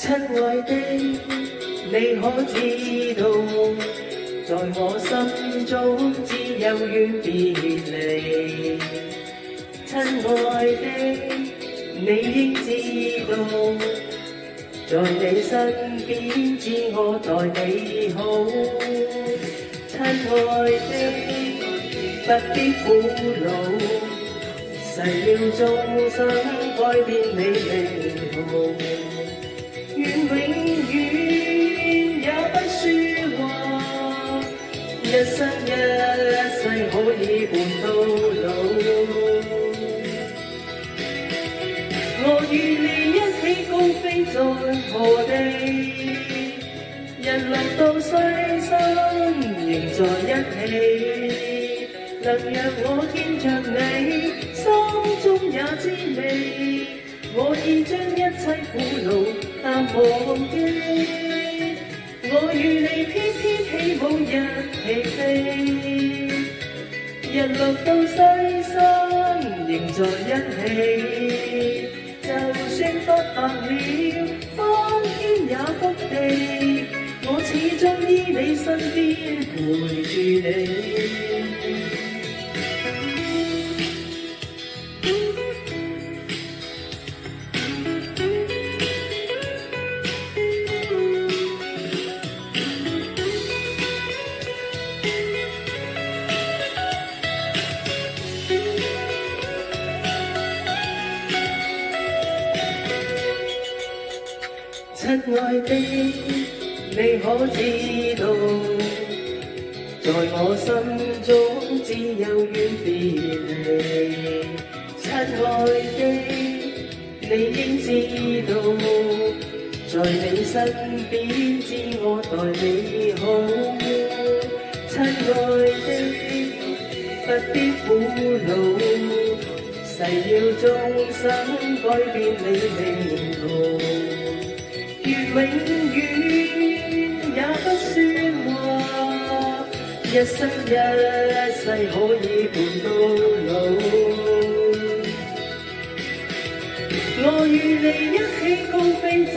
親愛的，你可知道，在我心中只有遠別離。親愛的，你應知道，在你身邊只我待你好。親愛的，不必苦惱，誓要終生改變你命途。願永遠也不說話，一生一世可以伴到老。我與你一起高飛在何地，日落到西山仍在一起。能讓我見着你，心中也知味。我已將一切苦惱淡忘記，我與你翩翩起舞一起飛，日落到西山仍在一起。就算不白了，翻天也覆地，我始終依你身邊陪住你。親愛的，你可知道，在我心中只有遠別離。親愛的，你應知道，在你身邊只我待你好。親愛的，不必苦惱，誓要終生改變你命途。願永遠也不說話，一生一世可以伴到老。我與你一起高飛在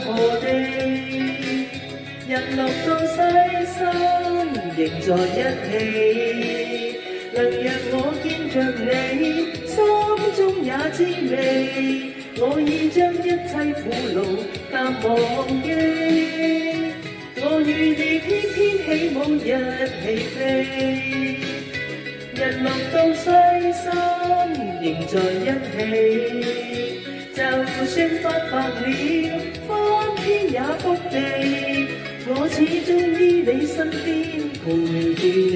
何地，日落到西山仍在一起。能讓我見着你，心中也知味。我已將一切苦惱淡忘記，我與你翩翩起舞一起飛，日落到西山仍在一起。就算不白了，翻天也覆地，我始終依你身邊陪住你。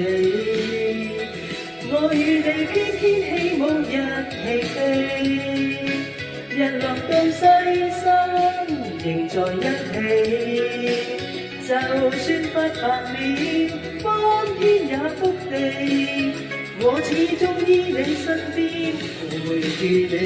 我與你翩翩起舞一起飛，日落到西山仍在一起。就算不白了，翻天也覆地，我始終依你身邊陪住你。